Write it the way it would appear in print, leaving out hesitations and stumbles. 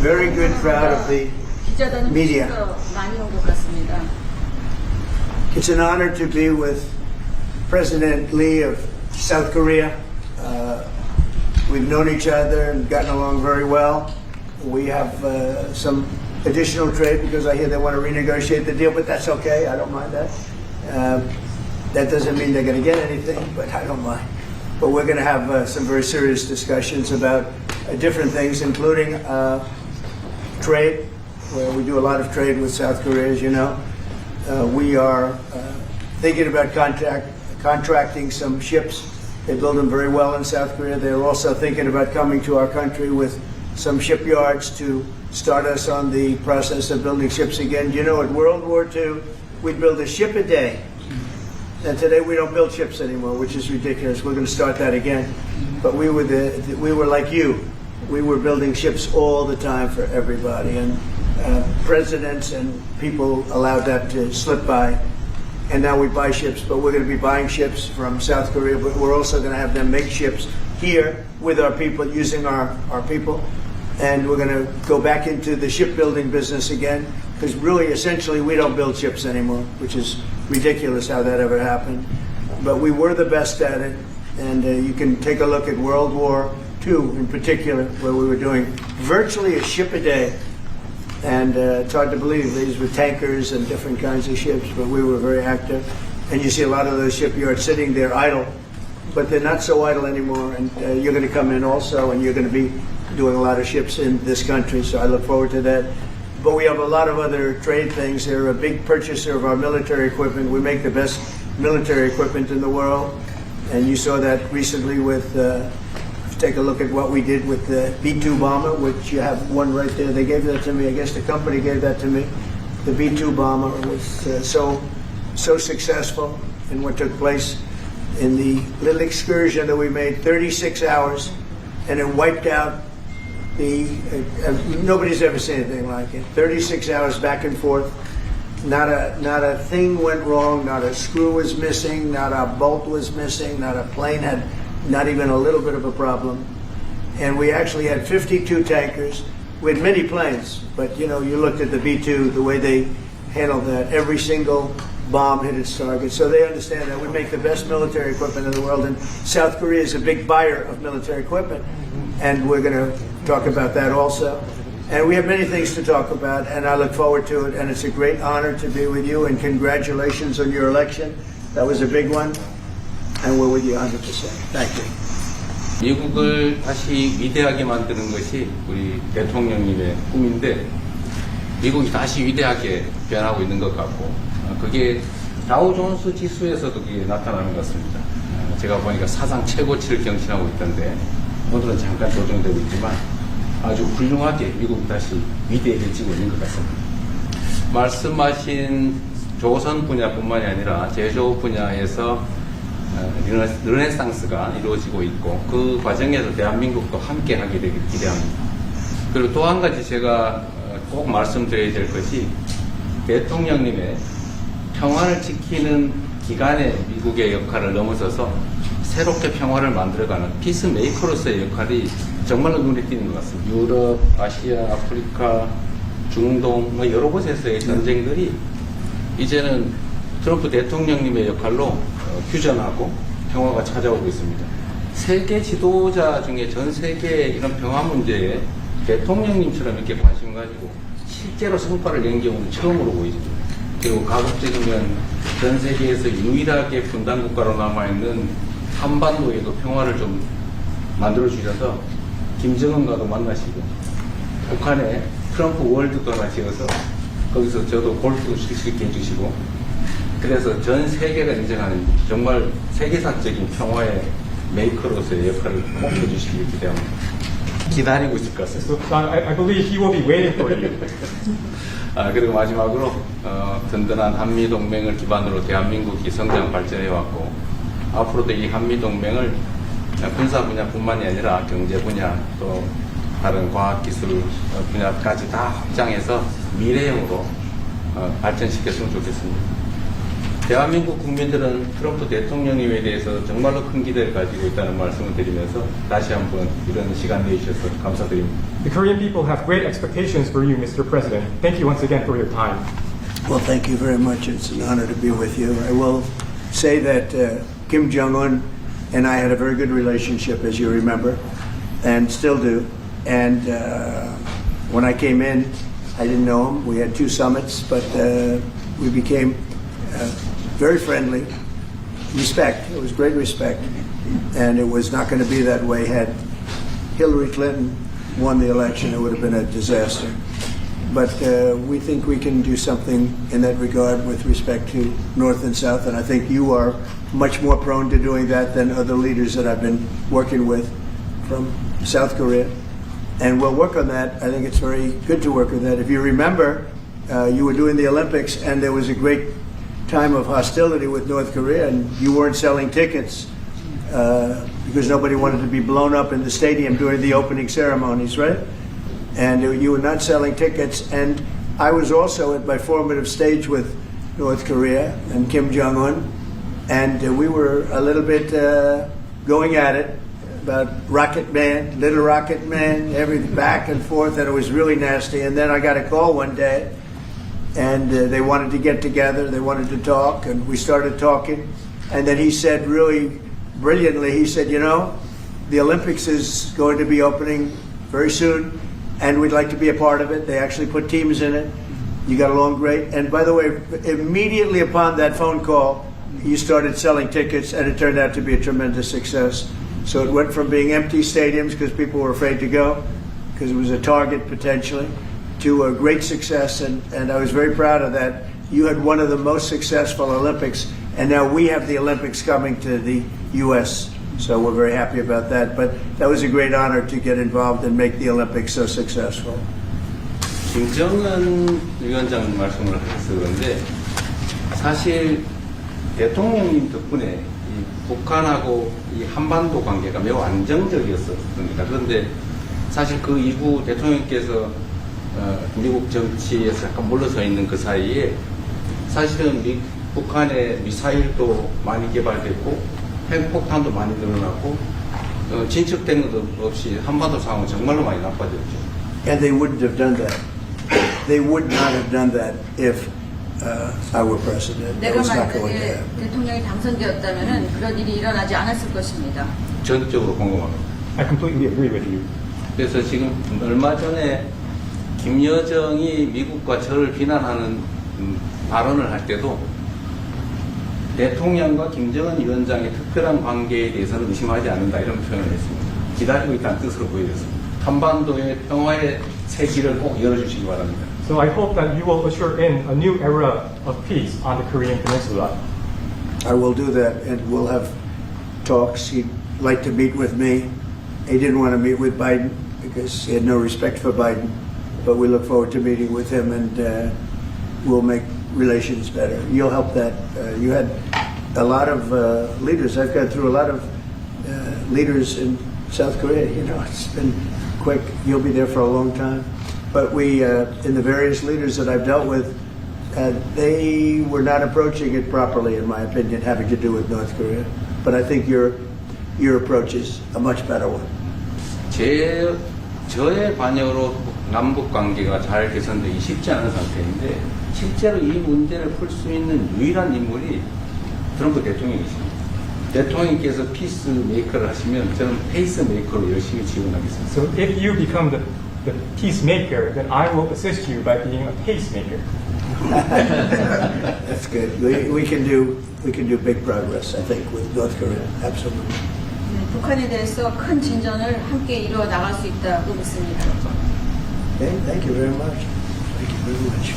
very good crowd of the media. 많이 온 것 같습니다. It's an honor to be with President Lee of South Korea. We've known each other and gotten along very well. We have some additional trade because I hear they want to renegotiate the deal, but that's okay. I don't mind that. That doesn't mean they're going to get anything, but I don't mind. But we're going to have some very serious discussions about different things, including trade, where we do a lot of trade with South Korea, as you know. We are thinking about contracting some ships. They build them very well in South Korea. They're also thinking about coming to our country with some shipyards to start us on the process of building ships again. You know, at World War II, we'd build a ship a day. And today we don't build ships anymore, which is ridiculous. We're going to start that again. But we were like you. We were building ships all the time for everybody. And presidents and people allowed that to slip by. And now we buy ships, but we're going to be buying ships from South Korea, but we're also going to have them make ships here with our people, using our people. And we're going to go back into the shipbuilding business again, because really, essentially, we don't build ships anymore, which is ridiculous how that ever happened. But we were the best at it, and you can take a look at World War II in particular, where we were doing virtually a ship a day. And it's hard to believe these were tankers and different kinds of ships, but we were very active. And you see a lot of those shipyards sitting there idle, but they're not so idle anymore. And you're going to come in also, and you're going to be doing a lot of ships in this country, so I look forward to that. But we have a lot of other trade things. They're a big purchaser of our military equipment. We make the best military equipment in the world. And you saw that recently with, take a look at what we did with the B-2 bomber, which you have one right there. They gave that to me. I guess the company gave that to me. The B-2 bomber was so successful in what took place in the little excursion that we made, 36 hours, and it wiped out nobody's ever seen anything like it. 36 hours back and forth. Not a thing went wrong. Not a screw was missing. Not a bolt was missing. Not a plane had not even a little bit of a problem. And we actually had 52 tankers. We had many planes, but you know, you looked at the B-2, the way they handled that. Every single bomb hit its target. So they understand that we make the best military equipment in the world, and South Korea is a big buyer of military equipment. And we're going to talk about that also. And we have many things to talk about, and I look forward to it. And it's a great honor to be with you, and congratulations on your election. That was a big one. And we're with you 100%. Thank you. 미국을 다시 위대하게 만드는 것이 우리 대통령님의 꿈인데, 미국이 다시 위대하게 변하고 있는 것 같고, 그게 다우존스 지수에서도 그게 나타나는 것 같습니다. 제가 보니까 사상 최고치를 경신하고 있던데, 오늘은 잠깐 조정되고 있지만 아주 훌륭하게 미국이 다시 위대해지고 있는 것 같습니다. 말씀하신 조선 분야뿐만이 아니라 제조 분야에서 르네상스가 이루어지고 있고, 그 과정에서 대한민국도 함께 하게 되길 기대합니다. 그리고 또 한 가지 제가 꼭 말씀드려야 될 것이, 대통령님의 평화를 지키는 기간의 미국의 역할을 넘어서서 새롭게 평화를 만들어가는 피스메이커로서의 역할이 정말로 눈에 띄는 것 같습니다. 유럽, 아시아, 아프리카, 중동 여러 곳에서의 전쟁들이 이제는 트럼프 대통령님의 역할로 휴전하고 평화가 찾아오고 있습니다. 세계 지도자 중에 전 세계의 이런 평화 문제에 대통령님처럼 이렇게 관심 가지고 실제로 성과를 낸 경우는 처음으로 보입니다. 그리고 가급적이면 전 세계에서 유일하게 분단 국가로 남아있는 한반도에도 평화를 좀 만들어 주셔서 김정은과도 만나시고, 북한에 트럼프 월드도 하나 지어서 거기서 저도 골프도 칠 수 있게 해주시고, 그래서 전 세계가 인정하는 정말 세계사적인 평화의 메이커로서의 역할을 꼭 해주시길 기대합니다. 기다리고 있을 것 같습니다. I believe he will be waiting for you. 그리고 마지막으로 든든한 한미동맹을 기반으로 대한민국이 성장 발전해왔고, 앞으로도 이 한미동맹을 군사 분야뿐만이 아니라 경제 분야, 또 다른 과학기술 분야까지 다 확장해서 미래형으로 발전시켰으면 좋겠습니다. 대한민국 국민들은 트럼프 대통령님에 대해서 정말로 큰 기대를 가지고 있다는 말씀을 드리면서 다시 한번 이런 시간 내주셔서 감사드립니다. The Korean people have great expectations for you, Mr. President. Thank you once again for your time. Well, thank you very much. It's an honor to be with you. I will say that Kim Jong-un and I had a very good relationship, as you remember, and still do. And when I came in, I didn't know him. We had 2 summits, but we became very friendly. Respect. It was great respect. And it was not going to be that way had Hillary Clinton won the election. It would have been a disaster. But we think we can do something in that regard with respect to North and South, and I think you are much more prone to doing that than other leaders that I've been working with from South Korea. And we'll work on that. I think it's very good to work on that. If you remember, you were doing the Olympics, and there was a great time of hostility with North Korea, and you weren't selling tickets because nobody wanted to be blown up in the stadium during the opening ceremonies, right? And you were not selling tickets. And I was also at my formative stage with North Korea and Kim Jong-un, and we were a little bit going at it about Rocket Man, Little Rocket Man, everything back and forth, and it was really nasty. And then I got a call one day, and they wanted to get together, they wanted to talk, and we started talking. And then he said really brilliantly, he said, you know, the Olympics is going to be opening very soon, and we'd like to be a part of it. They actually put teams in it. You got along great. And by the way, immediately upon that phone call, you started selling tickets, and it turned out to be a tremendous success. So it went from being empty stadiums because people were afraid to go, because it was a target potentially, to a great success. And I was very proud of that. You had one of the most successful Olympics, and now we have the Olympics coming to the U.S., so we're very happy about that. But that was a great honor to get involved and make the Olympics so successful. 김정은 위원장 말씀을 하셔서 그런데 사실 대통령님 덕분에 이 북한하고 이 한반도 관계가 매우 안정적이었습니다. 그런데 사실 그 이후 대통령께서 미국 정치에서 약간 물러서 있는 그 사이에 사실은 북한의 미사일도 많이 개발됐고 핵폭탄도 많이 늘어나고 진척된 것도 없이 한반도 상황은 정말로 많이 나빠졌죠. And they wouldn't have done that. They would not have done that if I were president. That 내가 was not going to 만약에 happen. 대통령이 당선되었다면 그런 일이 일어나지 않았을 것입니다. 전적으로 공감합니다. I completely agree with you. 그래서 지금 얼마 전에 김여정이 미국과 저를 비난하는 발언을 할 때도 대통령과 김정은 위원장의 특별한 관계에 대해서는 의심하지 않는다 이런 표현을 했습니다. 기다리고 있다는 뜻으로 보여졌습니다. 한반도의 평화의 새 길을 꼭 열어주시기 바랍니다. So I hope that you will usher in a new era of peace on the Korean Peninsula. I will do that, and we'll have talks. He'd like to meet with me. He didn't want to meet with Biden because he had no respect for Biden, but we look forward to meeting with him, and we'll make relations better. You'll help that. You had a lot of leaders. I've gone through a lot of leaders in South Korea. You know, it's been quick. You'll be there for a long time. But we, in the various leaders that I've dealt with, they were not approaching it properly, in my opinion, having to do with North Korea. But I think your approach is a much better one. 저의 관여로 남북 관계가 잘 개선되기 쉽지 않은 상태인데 실제로 이 문제를 풀 수 있는 유일한 인물이 트럼프 대통령이십니다. 대통령께서 피스 메이커를 하시면 저는 페이스 메이커로 열심히 지원하겠습니다. So if you become the peacemaker, then I will assist you by being a pacemaker. That's good. We can do big progress, I think, with North Korea. Absolutely. 북한에 대해서 큰 진전을 함께 이루어 나갈 수 있다고 믿습니다. Okay, thank you very much. Thank you very much.